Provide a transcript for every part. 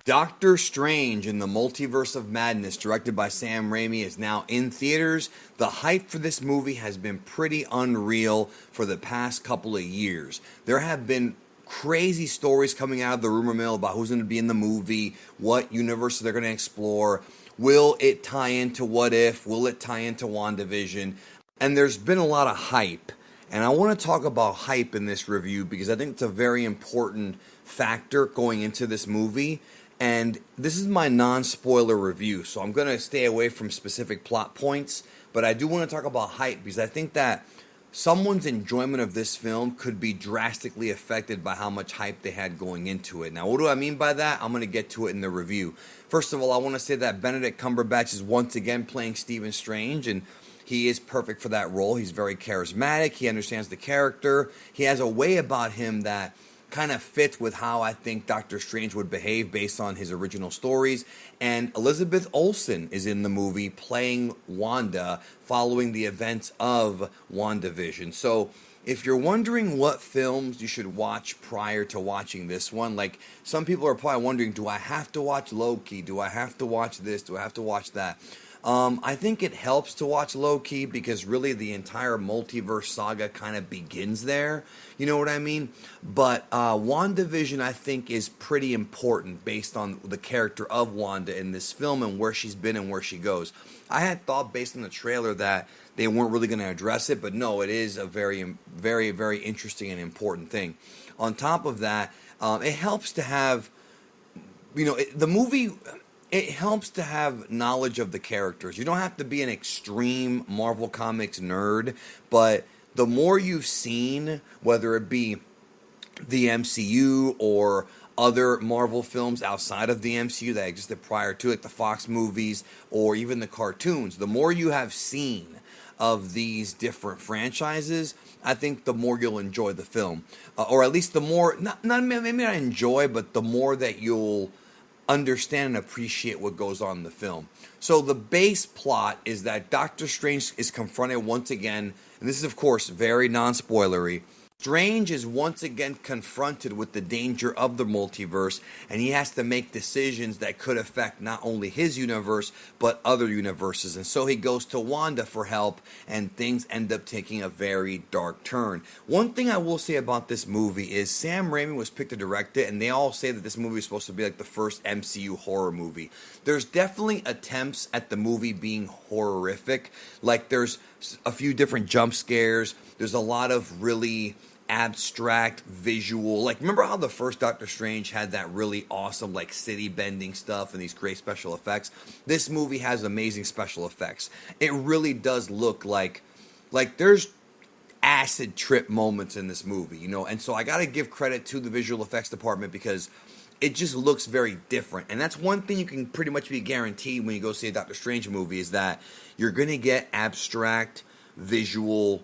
Doctor Strange in the Multiverse of Madness, directed by Sam Raimi, is now in theaters. The hype for this movie has been pretty unreal for the past couple of years. There have been crazy stories coming out of the rumor mill about who's going to be in the movie, what universe they're going to explore. Will it tie into What If? Will it tie into WandaVision? And there's been a lot of hype. And I want to talk about hype in this review because I think it's a very important factor going into this movie. And this is my non-spoiler review, so I'm going to stay away from specific plot points, but I do want to talk about hype because I think that someone's enjoyment of this film could be drastically affected by how much hype they had going into it. Now, what do I mean by that? I'm going to get to it in the review. First of all, I want to say that Benedict Cumberbatch is once again playing Stephen Strange, and he is perfect for that role. He's very charismatic. He understands the character. He has a way about him that kind of fits with how I think Doctor Strange would behave based on his original stories. And Elizabeth Olsen is in the movie playing Wanda following the events of WandaVision. So if you're wondering what films you should watch prior to watching this one, like some people are probably wondering, do I have to watch Loki? Do I have to watch this? Do I have to watch that? I think it helps to watch Loki because really the entire multiverse saga kind of begins there. You know what I mean? But WandaVision, I think, is pretty important based on the character of Wanda in this film and where she's been and where she goes. I had thought based on the trailer that they weren't really going to address it, but no, it is a very, very, very interesting and important thing. On top of that, it helps to have, the movie, it helps to have knowledge of the characters. You don't have to be an extreme Marvel Comics nerd, but the more you've seen, whether it be the MCU or other Marvel films outside of the MCU that existed prior to it, the Fox movies or even the cartoons, the more you have seen of these different franchises, I think the more you'll enjoy the film. Or at least the more, maybe not enjoy, but the more that you'll understand and appreciate what goes on in the film. So the base plot is that Doctor Strange is confronted once again, and this is of course very non-spoilery. Strange is once again confronted with the danger of the multiverse, and he has to make decisions that could affect not only his universe, but other universes. And so he goes to Wanda for help, and things end up taking a very dark turn. One thing I will say about this movie is Sam Raimi was picked to direct it, and they all say that this movie is supposed to be like the first MCU horror movie. There's definitely attempts at the movie being horrific. Like there's a few different jump scares. There's a lot of really abstract visual, like remember how the first Doctor Strange had that really awesome like city bending stuff and these great special effects? This movie has amazing special effects. It really does look like there's acid trip moments in this movie, and so I gotta give credit to the visual effects department because it just looks very different. And that's one thing you can pretty much be guaranteed when you go see a Doctor Strange movie is that you're gonna get abstract visual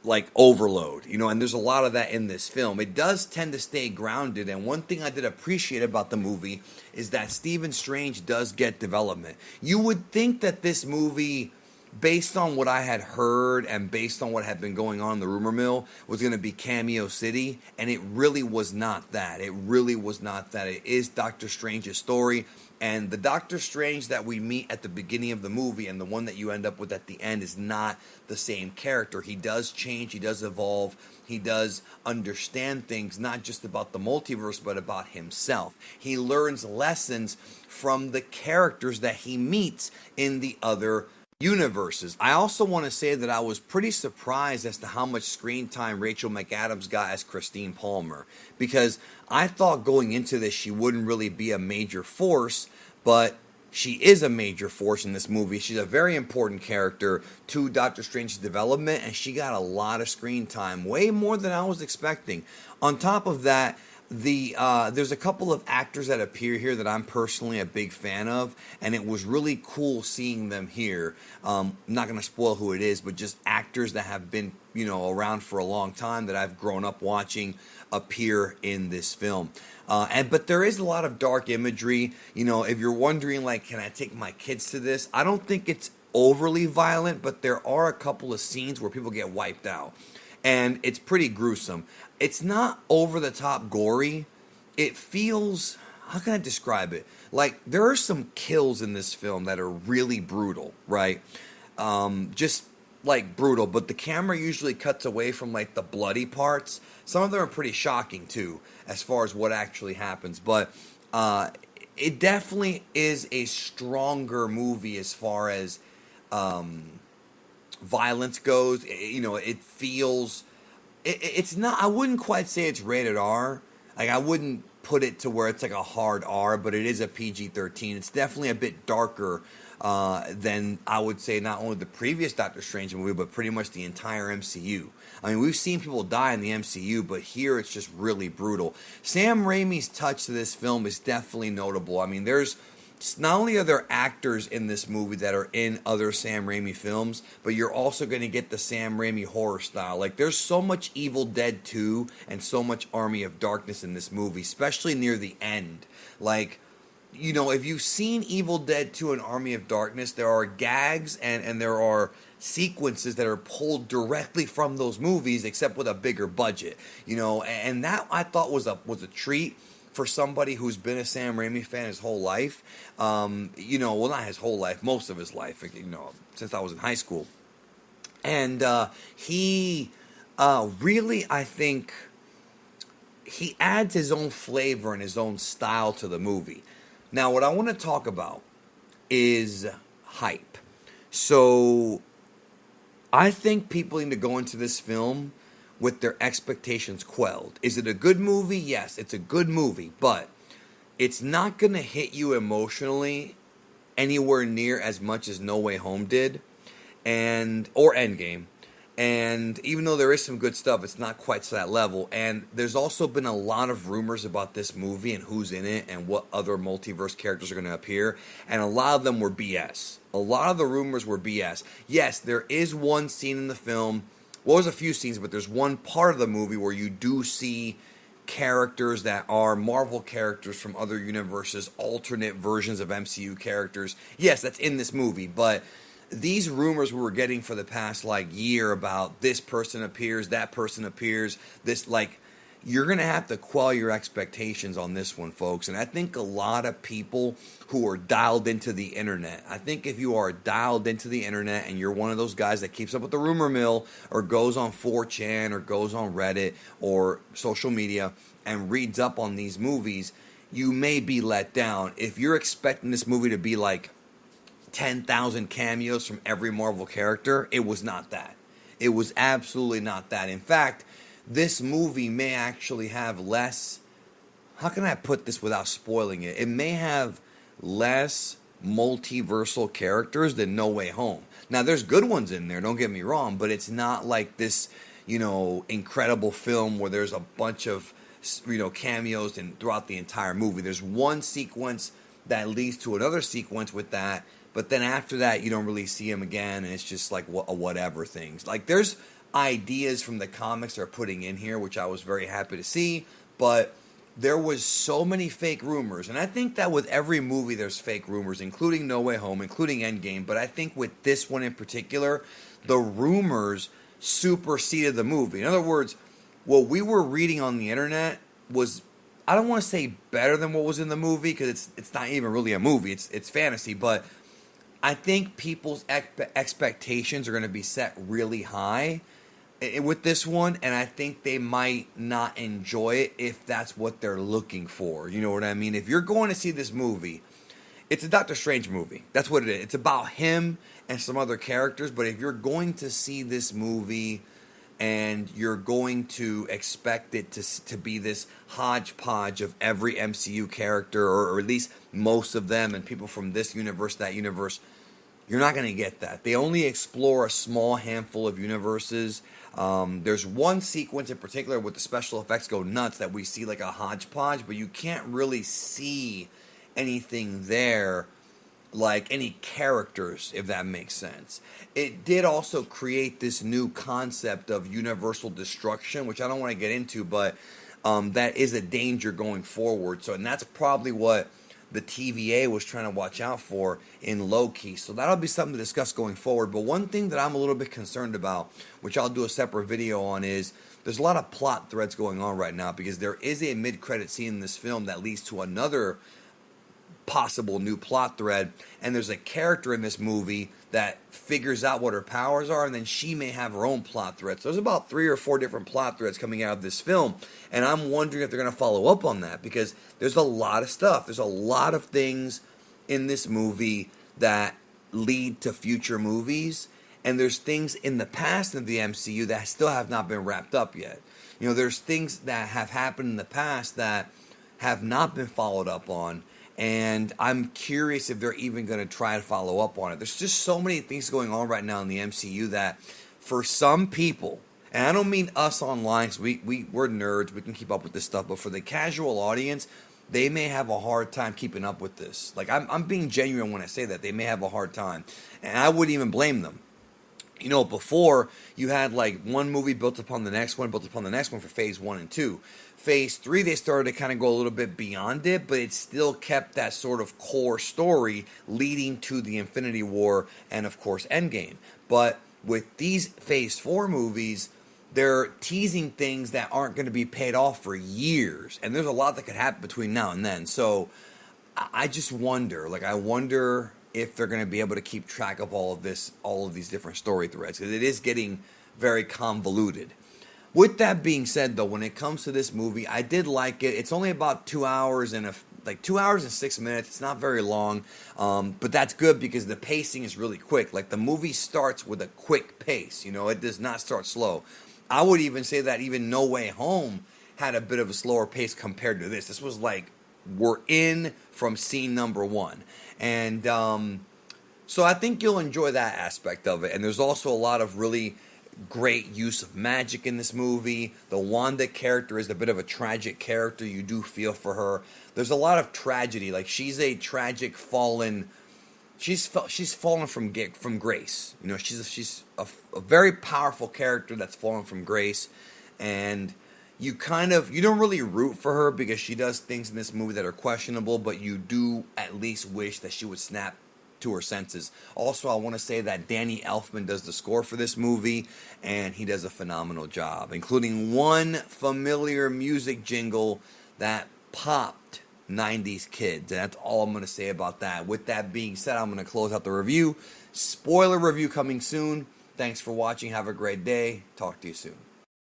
like overload, and there's a lot of that in this film. It does tend to stay grounded, and one thing I did appreciate about the movie is that Stephen Strange does get development. You would think that this movie, based on what I had heard and based on what had been going on in the rumor mill, was going to be Cameo City, and it really was not that. It really was not that. It is Doctor Strange's story, and the Doctor Strange that we meet at the beginning of the movie and the one that you end up with at the end is not the same character. He does change, he does evolve, he does understand things, not just about the multiverse, but about himself. He learns lessons from the characters that he meets in the other universes. I also want to say that I was pretty surprised as to how much screen time Rachel McAdams got as Christine Palmer, because I thought going into this she wouldn't really be a major force, but she is a major force in this movie. She's a very important character to Doctor Strange's development, and she got a lot of screen time, way more than I was expecting. On top of that, there's a couple of actors that appear here that I'm personally a big fan of, and it was really cool seeing them here. I'm not going to spoil who it is, but just actors that have been around for a long time that I've grown up watching appear in this film. But there is a lot of dark imagery. If you're wondering, like, can I take my kids to this? I don't think it's overly violent, but there are a couple of scenes where people get wiped out. And it's pretty gruesome. It's not over the top gory. It feels how can I describe it? Like, there are some kills in this film that are really brutal, right? Just like brutal, but the camera usually cuts away from like the bloody parts. Some of them are pretty shocking too, as far as what actually happens. But it definitely is a stronger movie as far as violence goes. It feels. It's not. I wouldn't quite say it's rated R. Like, I wouldn't put it to where it's like a hard R, but it is a PG-13. It's definitely a bit darker than, I would say, not only the previous Doctor Strange movie, but pretty much the entire MCU. I mean, we've seen people die in the MCU, but here it's just really brutal. Sam Raimi's touch to this film is definitely notable. I mean, there's not only are there actors in this movie that are in other Sam Raimi films, but you're also going to get the Sam Raimi horror style. Like, there's so much Evil Dead 2 and so much Army of Darkness in this movie, especially near the end. Like, if you've seen Evil Dead 2 and Army of Darkness, there are gags and there are sequences that are pulled directly from those movies, except with a bigger budget. And that I thought was a treat for somebody who's been a Sam Raimi fan his whole life. Well, not his whole life, most of his life, since I was in high school. And he really, I think, he adds his own flavor and his own style to the movie. Now, what I want to talk about is hype. So, I think people need to go into this film with their expectations quelled. Is it a good movie? Yes, it's a good movie, but it's not going to hit you emotionally anywhere near as much as No Way Home did, or Endgame. And even though there is some good stuff, it's not quite to that level. And there's also been a lot of rumors about this movie and who's in it and what other multiverse characters are going to appear. And a lot of them were BS. A lot of the rumors were BS. Yes, there is one scene in the film. Well, there's a few scenes, but there's one part of the movie where you do see characters that are Marvel characters from other universes, alternate versions of MCU characters. Yes, that's in this movie, but these rumors we were getting for the past year about this person appears, that person appears, you're going to have to quell your expectations on this one, folks. And I think a lot of people who are dialed into the internet, I think if you are dialed into the internet and you're one of those guys that keeps up with the rumor mill or goes on 4chan or goes on Reddit or social media and reads up on these movies, you may be let down. If you're expecting this movie to be 10,000 cameos from every Marvel character, it was not that. It was absolutely not that. In fact, this movie may actually have less, how can I put this without spoiling it? It may have less multiversal characters than No Way Home. Now, there's good ones in there, don't get me wrong, but it's not like this, incredible film where there's a bunch of, cameos throughout the entire movie. There's one sequence that leads to another sequence with that, but then after that, you don't really see him again, and it's just a whatever things. There's ideas from the comics they're putting in here, which I was very happy to see, but there was so many fake rumors, and I think that with every movie there's fake rumors, including No Way Home, including Endgame, but I think with this one in particular, the rumors superseded the movie. In other words, what we were reading on the internet was, I don't want to say better than what was in the movie, because it's not even really a movie, it's fantasy, but I think people's expectations are going to be set really high with this one, and I think they might not enjoy it if that's what they're looking for. You know what I mean? If you're going to see this movie, it's a Doctor Strange movie. That's what it is. It's about him and some other characters, but if you're going to see this movie and you're going to expect it to be this hodgepodge of every MCU character, or at least most of them, and people from this universe, that universe, you're not going to get that. They only explore a small handful of universes. There's one sequence in particular with the special effects go nuts that we see like a hodgepodge, but you can't really see anything there, like any characters, if that makes sense. It did also create this new concept of universal destruction, which I don't want to get into, but that is a danger going forward. And that's probably what the TVA was trying to watch out for in Loki. So that'll be something to discuss going forward. But one thing that I'm a little bit concerned about, which I'll do a separate video on, is there's a lot of plot threads going on right now, because there is a mid-credit scene in this film that leads to another possible new plot thread, and there's a character in this movie that figures out what her powers are, and then she may have her own plot thread. So there's about 3 or 4 different plot threads coming out of this film, and I'm wondering if they're going to follow up on that, because there's a lot of stuff. There's a lot of things in this movie that lead to future movies, and there's things in the past of the MCU that still have not been wrapped up yet. You know, there's things that have happened in the past that have not been followed up on, and I'm curious if they're even going to try to follow up on it. There's just so many things going on right now in the MCU that, for some people, and I don't mean us online, so we're nerds, we can keep up with this stuff, but for the casual audience, they may have a hard time keeping up with this. Like, I'm being genuine when I say that. They may have a hard time, and I wouldn't even blame them. You know, before, you had like one movie built upon the next one, for phase 1 and 2. Phase 3, they started to kind of go a little bit beyond it, but it still kept that sort of core story leading to the Infinity War and, of course, Endgame. But with these phase 4 movies, they're teasing things that aren't going to be paid off for years. And there's a lot that could happen between now and then. So I just wonder, I wonder if they're going to be able to keep track of all of these different story threads, because it is getting very convoluted. With that being said, though, when it comes to this movie, I did like it. It's only about 2 hours and 2 hours and 6 minutes. It's not very long, but that's good because the pacing is really quick. Like, the movie starts with a quick pace. You know, it does not start slow. I would even say that even No Way Home had a bit of a slower pace compared to this. This was like, we're in from scene number 1. And so I think you'll enjoy that aspect of it. And there's also a lot of really great use of magic in this movie. The Wanda character is a bit of a tragic character. You do feel for her. There's a lot of tragedy. Like, she's a tragic fallen. She's fallen from grace. You know, she's a very powerful character that's fallen from grace, and you don't really root for her because she does things in this movie that are questionable, but you do at least wish that she would snap to her senses. Also, I want to say that Danny Elfman does the score for this movie, and he does a phenomenal job, including one familiar music jingle that popped 90s kids, and that's all I'm going to say about that. With that being said, I'm going to close out the review. Spoiler review coming soon. Thanks for watching. Have a great day. Talk to you soon.